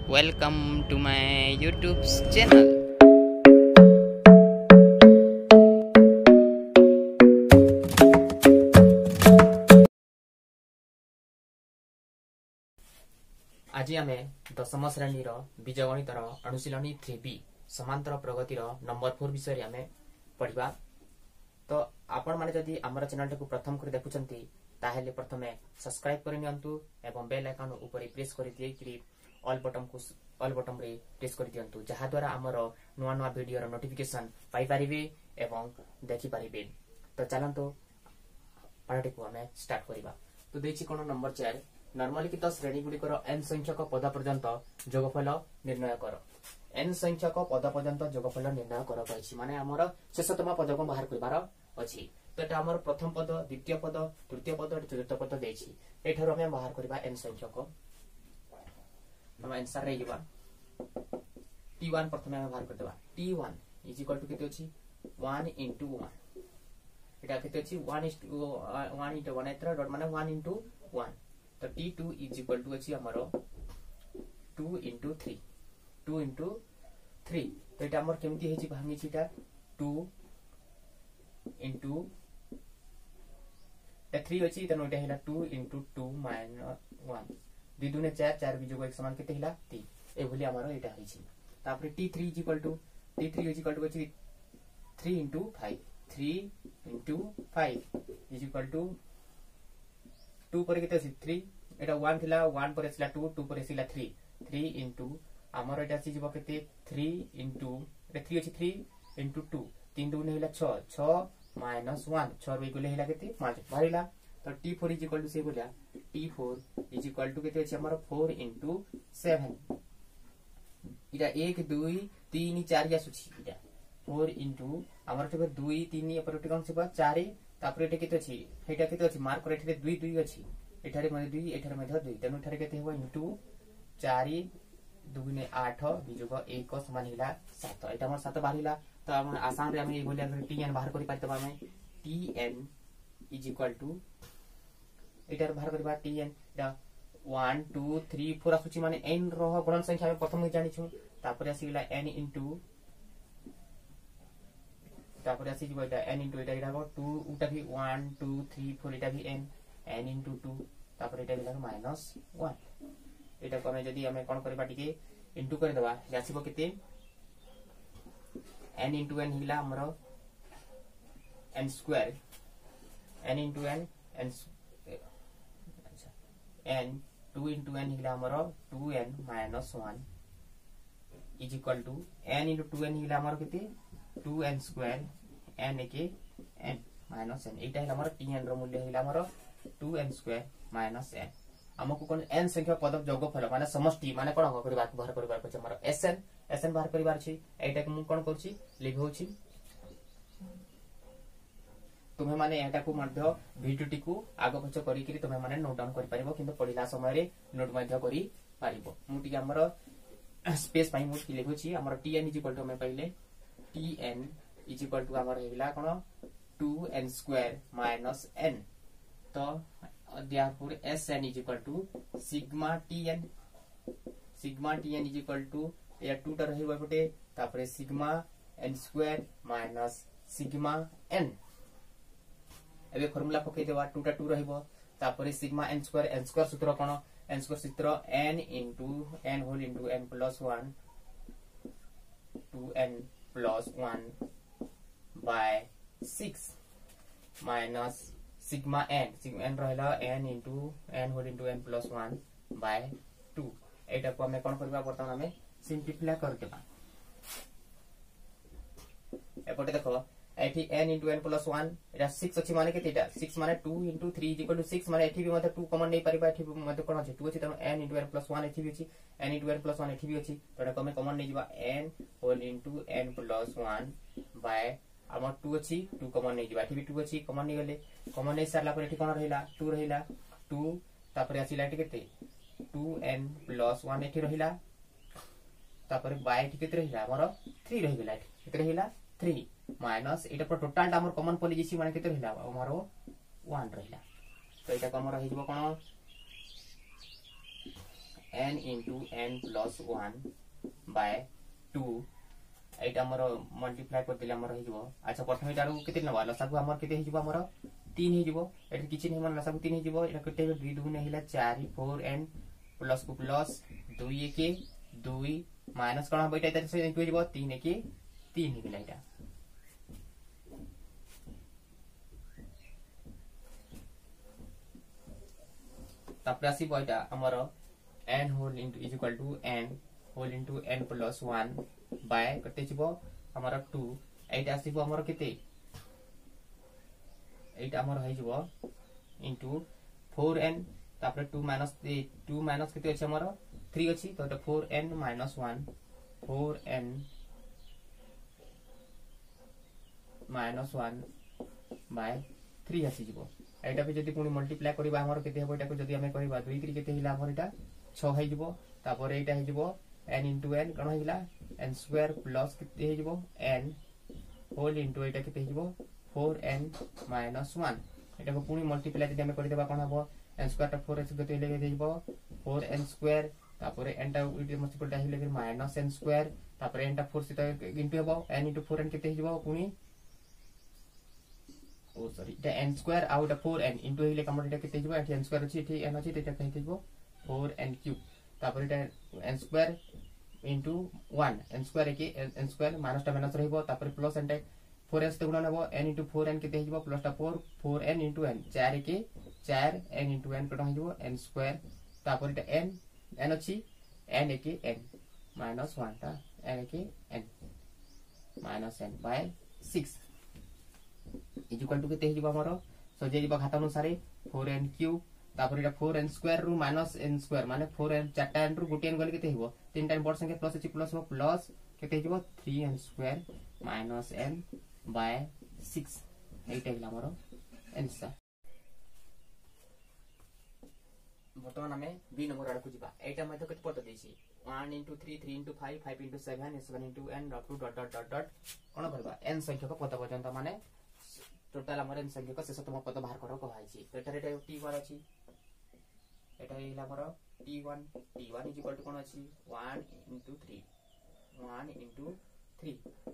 Welcome to my YouTube channel. आज आम दशम श्रेणी बीजगणित अनुशीलनी 3B समांतर प्रगतिर नंबर 4 विषय आम पढ़ा। तो आपण माने जदि आमर चैनल को प्रथम कर देखुचंती ताहेले प्रथमे सब्सक्राइब कर नियंतु एवं बेल आइकन ऊपर प्रेस कर दिए कि ऑल बटन रे प्रेस कर दियंतु जहा द्वारा आमर नुआ नुआ वीडियो रो नोटिफिकेशन पाई परिबे एवं देखि परिबे। तो चलंतु पाठटी को हमें स्टार्ट करिबा। तो देछि कोन नंबर 4 नर्मलिखित श्रेणी गुड़िकर n संख्यक पद पर्यंत जोगफल निर्णय कर। n संख्यक पद पर्यंत जोगफल निर्णय कर कहिछि माने हमर शेषतम पद को बाहर करबार अछि। तो एटा हमर प्रथम पद द्वितीय पद तृतीय पद चतुर्थ पद देछि। एठार हमें बाहर करबा n संख्यक हम आंसर रे जिबा t1 प्रथमे हम बाहर कर देबा t1 इज इक्वल टू केते अछि 1 into 1 एटा केते अछि 1 into 1 एतरा डॉट माने 1 into 1। तो t2 इज इक्वल टू अछि हमरो 2 into 3 2 into 3। तो एटा हमर केमति हेछि भांगी छिटा 2 into 3 अछि त नोटा हेला 2 into 2 minus 1 2 2 ने 4 4 भी जोग एक समान केते हिला 3 ए भली हमरो एटा होइछि। तापर t3 इज इक्वल टू अछि 3 into 5 3 into 5 is equal to 2 पर केते अछि 3 एटा 1 थिला 1 पर ଆସିला 2 2 पर ଆସିला 3 3 into हमरो एटा अछि जिवो केते 3 into एटा 3 अछि 3 into 2 3 2 ने हिला 6 6 minus 1 6 रे गुले हिला केते 5 बाहिला। तो t4 इज इक्वल टू से बोलिया t4 इज इक्वल टू केते अछि हमरो 4 into 7 इटा 1 2 3 4 या सुछि इटा 4 into हमरो ठे 2 3 ऊपर उठी कोन सिबा 4 तापर एटा केते अछि हेटा केते अछि मार्क करे ठे 2 2 अछि एठारे मध्ये 2 एठारे मध्ये 2 तनु एठारे केते हेबो into 4 2 ने 8 बिजोग 1 समान हिला 7 एटा हमर 7 बाहिला। तो हम आसान रे हम ए बोलिया tn बाहर करि पाइतबा हमें tn इज इक्वल टू एटार बाहर करबा tn दा 1 2 3 4 आसुची माने n रह गुणन संख्या में प्रथम जानि छु तापर आसीला n into तापर आसी जबा एटा n into एटा 2 उटा भी 1 2 3 4 एटा भी n into 2 तापर एटा बिला -1 एटा को हमें जदी हमें कोन करबा टिके into कर देबा आसीबो केते n into n हिला हमरो n square n into n n अच्छा n 2 into n हिला हमरो 2n minus 1 is equal to n into 2n हिला हमरो केते 2n square n के n minus n एटा हिला हमरो tn रो मूल्य हिला हमरो 2n square minus n हमको कोन n संख्या पद जोगफल माने समष्टि माने कोन करबा बाहर करबा छै हमरो sn बाहर करबार छै एटा को मु कोन करछि लिखौछि तुम्हें माने एटा को मध्य वीडियो को आगो पछ करी कि तुम्हें माने नोट डाउन कर परिबो किंतु पढिला समय रे नोट मध्य करी परिबो। मु टी हमरो स्पेस पाई मु लिखौछि हमरो tn इज इक्वल टू हम पहिले tn इज इक्वल टू हमर हेला कोन 2n स्क्वायर माइनस n। तो therefore sn is equal to sigma tn is equal to या 2 टा रहिबा पटे तापर sigma n square minus sigma n एबे फार्मूला पके देबा 2 टा 2 रहिबो तापर सिग्मा n स्क्वायर सूत्र कोन n स्क्वायर सूत्र n into n whole into n plus 1 2n plus 1 by 6 minus sigma n रहला n into n whole into n plus 1 by 2 एटा को हमें कोन करबा बर्तमान हमें सिंपलीफाई कर देबा। एपटे देखो एठी n into n plus 1 एटा 6 अछि माने केतेटा 6 माने 2 into 3 is equal to 6 माने एठी भी मते 2 कॉमन नै परिबा एठी मते कोन अछि 2 अछि त n into n plus 1 एठी भी अछि n into n plus 1 एठी भी अछि तोडा को हमें कॉमन नै जिबा n whole into n plus 1 by हमर 2 अछि 2 कॉमन नै जिबा एठी भी 2 अछि कॉमन नै गेले कॉमन नै सरला पर एठी कोन रहिला 2 रहिला 2 तापर आसीला एठी केते 2n plus 1 एठी रहिला तापर by एठी केते रहिला हमर 3 रहि गेला एठी केते रहिला 3 माइनस एटा पर टोटल टा हमर कॉमन पली जेसी माने केते रहिला हमरो 1 रहिला। तो एटा को हमर रहि जबो कोन n into n plus 1 by 2 एटा हमर मल्टीप्लाई कर दिले हमर हे जबो अच्छा प्रथम एटा रो केते नबा लसागु हमर केते हे जबो हमर 3 हे जबो एटा किछि नै हमर लसागु 3 हे जबो एटा केते 2 2 नै हिला 4 4 n प्लस को प्लस 2 1 2 माइनस कोन होइटा एटा से हो जबो 3 1 3 हिला एटा तापर आसी बयटा हमर n whole into is equal to n whole into n plus 1 by कते छिबो हमर 2 एटा आसीबो हमर केते एटा हमर होई जबो इनटू 4n तापर 2 माइनस केते अछि हमर 3 अछि तो एटा 4n minus 1 4n minus 1 bye 3 आसी जबो एटा भी जदी पुनी मल्टीप्लाई करबा हमर केते हेबो एटा को जदी हमें करबा 2 3 केते हिला हमर एटा 6 हे जबो तापर एटा हे जबो n into n कण हिला n स्क्वायर प्लस केते हे जबो n होल इनटू एटा केते हे जबो 4n माइनस 1 एटा को पुनी मल्टीप्लाई जदी हमें कर देबा कोन हबो n स्क्वायर टा 4h केते हिले दे जबो 4n स्क्वायर तापर n टा इटे मल्टीपल टा हिले फिर माइनस n स्क्वायर तापर n टा 4 से इनटू हेबो n into 4n केते हे जबो पुनी ओ सॉरी एटा n square out 4n into हिले कमर एटा केते जबो एटा n स्क्वायर अछि एठी n अछि एटा कहिते जबो 4n क्यूब तापर एटा n square into 1 n square के n स्क्वायर माइनस टा माइनस रहइबो तापर प्लस n टा 4s ते गुणन हेबो n into 4n केते हिजबो प्लस टा 4n into n 4 के 4 n into n कटा हिजबो n स्क्वायर तापर एटा n अछि n के n माइनस 1 टा n के n minus n by 6 is equal to केते हिजबो हमरो सजे हिजबो खाता अनुसार 4n क्यूब तापर एटा 4n स्क्वायर रु माइनस n स्क्वायर माने 4n 4 n रु गोटे n गले केते हिबो 3 टाइम बड़ संख्या प्लस अछि प्लस हो प्लस केते हिबो 3n square minus n by 6 एटा हिला हमरो आंसर बर्तमान हमें बी नंबर आड़ को जिबा एटा मध्ये कत पद देछि 1 into 3 3 into 5 5 into 7 7 into n up to dot dot dot dot कोन करबा n संख्या को पद पर्यंत माने टोटल हमर n संख्या को शेषतम पद बाहर करो कहैछि तो एटा t1 अछि एटा हिला हमर t1 इज इक्वल टू कोन अछि 1 into 3 1 into 3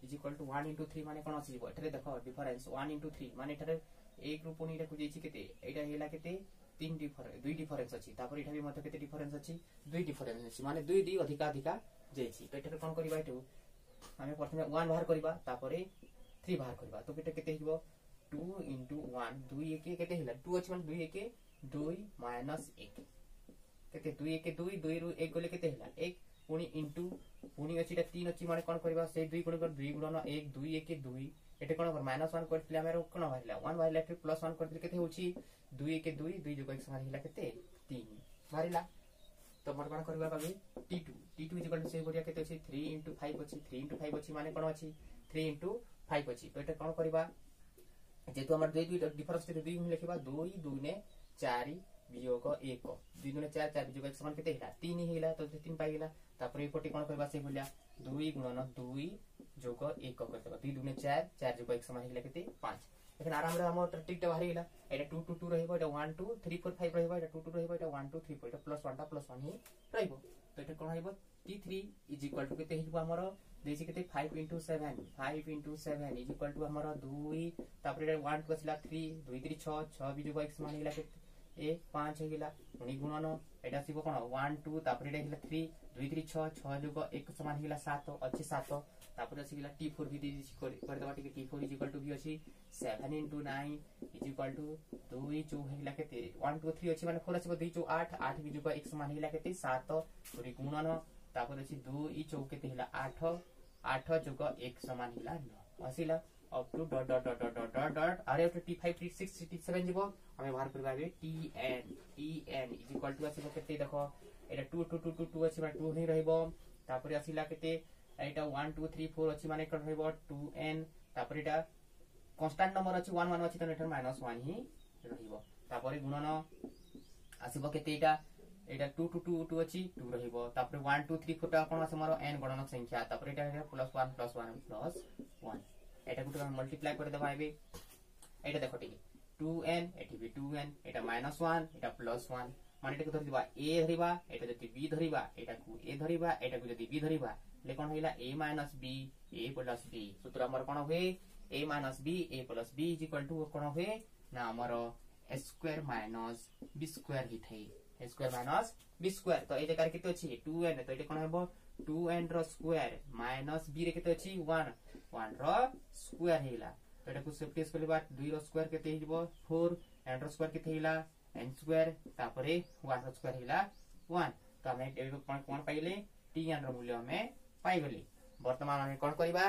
is equal to 1 into 3 माने कोन अछि एठरे देखो डिफरेंस 1 into 3 माने एठरे एक रूप पुनी रे जेछि केते एटा हिला केते 3 डिफरेंस 2 डिफरेंस अछि तापर एठा भी मते केते डिफरेंस अछि 2 डिफरेंस अछि माने 2 2 अधिका अधिका जेछि तो एठरे कोन करबा एठू हमें प्रथमे 1 बाहर करबा तापर 3 बाहर करबा तो केते हिबो 2 into 1 2 1 केते हिला 2 अछि माने 2 1 2 माइनस 1 केते 2 1 2 2 रु 1 गले केते हिला 1 पुनी इनटू पुनी अछि 3 अछि माने कोन करबा से 2 गुण कर 2 गुणन 1 2 1 2 एटे कोन कर माइनस 1 करथिले हमर कोन बाहिला 1 बाहिला फिर प्लस 1 करथिले केते होछि 2 1 2 2 जोग 1 समान हिला केते 3 मारिला तो मर कोन करबा बाबे t2 इज इक्वल टू से बढ़िया केते अछि 3 into 5 अछि 3 into 5 अछि माने कोन अछि 3 into 5 अछि तो एटा कोन करबा जेतु हमर 2 2 डिफरेंस ते 2 लिखबा 2 2 ने 4 वियोग 1 2 गुणे 4 4 वियोग 1 समान केते हिला 3 हिला तो 3 पाइ गेला तापर ए पटी कोन करबा से बोलिया 2 गुणन 2 जोग 1 करबा 2 2 ने 4 4 जोग 1 समान हिला केते 5 एखन आराम रे हमर ट्रिक टा बाहरी गेला एटा 2 2 2 रहइबो एटा 1 2 3 4 5 रहइबो एटा 2 2 रहइबो एटा 1 2 3 4 एटा प्लस 1 टा प्लस 1 ही रहइबो तो एटा कोन रहइबो t3 इज इक्वल टू केते हिबो हमर देछि केते 5 into 7 5 into 7 is equal to हमर 2 तापर एटा 1 बसला 3 2 3 6 6 भी जोग 1 समान हिला केते 1 5 हे गेला उनी गुणन एटा सिबो कोन 1 2 तापर एटा हिला 3 2 3 6 6 जोग 1 समान हिला 7 अछि 7 तापर सिला t4 भी देछि कर देबा टिके t4 इज इक्वल टू भी अछि 7 into 9 इज इक्वल टू 2 2 हिला केते 1 2 3 अछि माने 4 अछि 2 2 8 8 भी जोग 1 समान हिला केते 7 उनी गुणन तापर अछि 2 2 केते हिला 8 8 जोग 1 समान हिला 9 असिला up to dot dot dot dot dot dot dot are up to t5 t6 t7 जीवो हमें बाहर करबा बे tn is equal to आसीबो केते देखो एटा 2 2 2 2 2 अछि माने 2 ही रहइबो तापर आसीला केते एटा 1 2 3 4 अछि माने कोन रहइबो 2n तापर एटा कांस्टेंट नंबर अछि 1 1 अछि त नेटर -1 ही रहइबो तापर गुणन आसीबो केते एटा 2 2 2 2 अछि 2 रहइबो तापर 1 2 3 4 टा कोन अछि हमर n गणन संख्या तापर एटा +1 +1 +1 एटा गुटे मल्टीप्लाई कर देबा एबे एटा देखो ठीक 2n एटी भी 2n एटा -1 एटा +1 माने एटा को धरिबा ए धरिबा एटा जति बी धरिबा एटा को ए धरिबा एटा को जति बी धरिबा ले कोन होइला a - b a + b सूत्र हमर कोन होए a - b a + b = कोन होए ना हमर a² - b² हिथै a² - b² तो ए जकार केते अछि 2n तो एटा कोन हेबो 2n रो स्क्वायर माइनस b रे केते अछि 1 1 रो स्क्वायर हेला तो एटा को सिम्प्लिफाई करबा 2 रो स्क्वायर केते हिजबो 4 n रो स्क्वायर केते हिला n² तापरे 1 रो स्क्वायर हिला 1 तो हमें एबे कोन पाइले tn रो मूल्य हमें पाइ गली वर्तमान हमें कोन करबा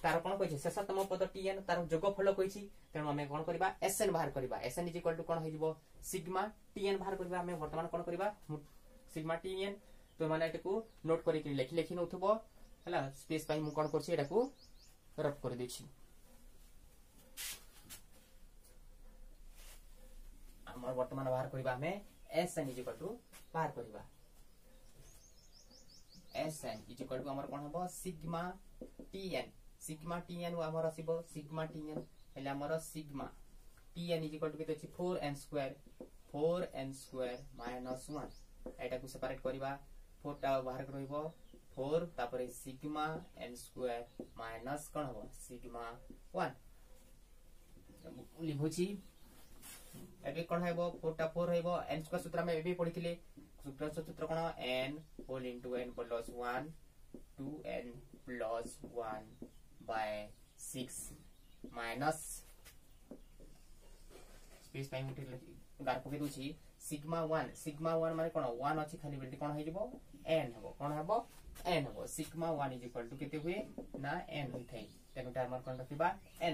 तार कोन कहिछि शेषतम पद tn तार जोगफल कहिछि तेनु हमें कोन करबा sn बाहर करबा sn = कोन होइजबो सिग्मा tn बाहर करबा हमें वर्तमान कोन करबा सिग्मा tn तो माने एटा को नोट करि कि लेखि नथुबो हला स्पेस पाइ मु कोन करछि एटा को रफ कर देछि हमर वर्तमान बाहर करबा हमें sn = बाहर करबा sn = हमर कोन हबो सिग्मा tn हमर आसीबो सिग्मा tn हेले हमर सिग्मा tn = केते अछि 4n² - 1 एटा को सेपरेट करबा 4 टा बाहर करबो 4 तापरे सिग्मा n² माइनस कोन हबो सिग्मा 1 लिखुची एबे कोन हेबो 4 टा 4 हेबो n² सूत्र में एबे पढिथिले सूत्र कोन n whole into n + 1 2n + 1/6 minus space time गार पके दोछि सिग्मा 1 माने कोन 1 अछि खाली बेल्टी कोन हे जबो n हेबो कोन हेबो n हेबो सिग्मा 1 = केते हुए ना n होइथै तेनु टर्म कोन रखिबा n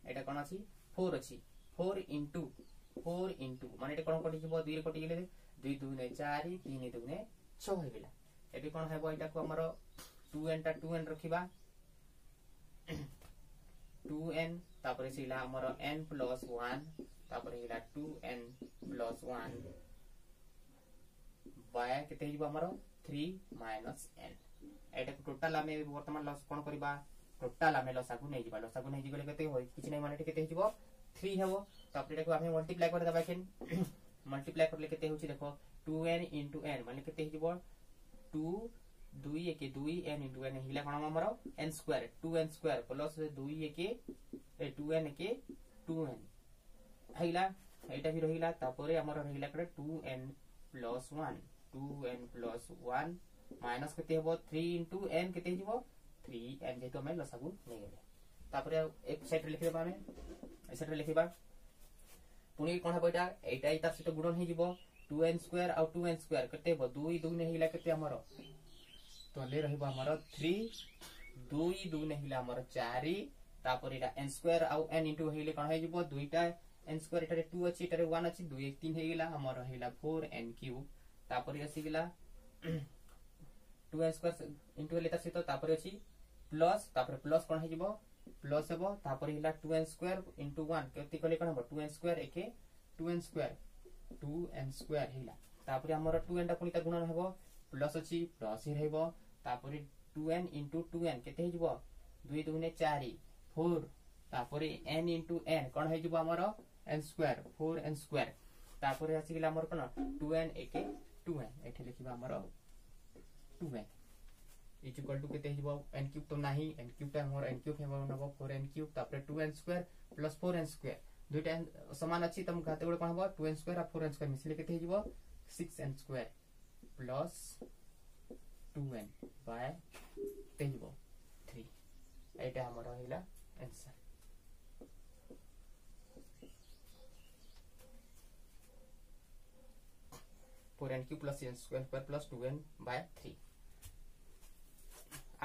एटा कोन अछि 4 अछि 4 इनटू माने एटा कोन कटि जबो 2 रे कटि गेले 2 2 ने 4 3 2 ने 6 हो गेला एबे कोन हेबो एटा को हमरो 2n रखिबा 2n तापरे सिला हमरो n + 1 तापरे हिला 2n + 1 बाय केते हिबो हमरो 3 - n एटा को टोटल हमें वर्तमान लॉस कोन करबा टोटल हमें लसागु नै जिबा लसागु नै जिगले केते होय किछ नै माने केते हिबो 3 हेबो तापरे एटा को हमें मल्टीप्लाई कर देबा केन मल्टीप्लाई करले केते होछि देखो 2n * n माने केते हिबो 2 2 1 2 n * n हिला कोन हमरो n² 2n² plus 2 1 2n 2n हिला एटा भी रहिला तापरे हमरो रहिला करे 2n + 1 माइनस केते हेबो 3 * n केते हिबो 3n जेतो हमें लसागु नै गेले तापरे एक साइड रे लिखिबा हमें ए साइड रे लिखिबा पुनी कोन हेबो एटा एटा सहित गुणन हे जिवो 2n² आ 2n² केते हेबो 2 2 ने हिला केते हमरो तो ले रहिबो हमरो 3 2 2 ने हिला हमरो 4 तापर एटा n² आ n इनटू हेले कोन हे जिवो दुईटा n² एटारे 2 अछि एटारे 1 अछि 2 1 3 हे गेला हमरो हेला 4n³ तापर आसी गेला 2n² इनटू हेले त सहित तापर अछि प्लस तापर प्लस कोन हे जिवो प्लस हेबो तापर हिला 2n² इनटू 1 केते कले कोन हेबो 2n² एके 2n² हिला तापर हमरो 2n टा पुनी त गुणन हेबो प्लस अछि प्लस ही रहबो तापर 2n * 2n केते हे जिवो 2 2 ने 4 4 तापर n * n कोन हे जिवो हमरो n² 4n² तापर आसी गेला हमर कोन 2n एके 2n एठी लिखिबा हमरो 2n = केते हे जिवो n³ तो नाही n³ ता हमर n³ हेबो नबो 4n³ तापर 2n² + 4n² दुईटा समान अछि तम गाते गुड कोन हेबो 2n² आ 4n² मिसले केते हे जिवो 6n² प्लस 2n बाय तेहिबो 3 एटा हमर हिला answer four N cube plus n square plus 2n by 3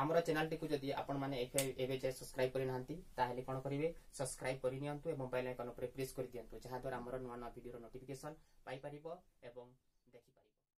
आमर चैनल टी को जदी आपण माने एबे जे सब्सक्राइब करि नांती ताहेले कोन करिवे सब्सक्राइब करि नियंतु एवं बेल आइकन ऊपर प्रेस करि दियंतु जहा द्वारा हमर नवा नवा वीडियो रो नोटिफिकेशन पाई परिबो एवं देखि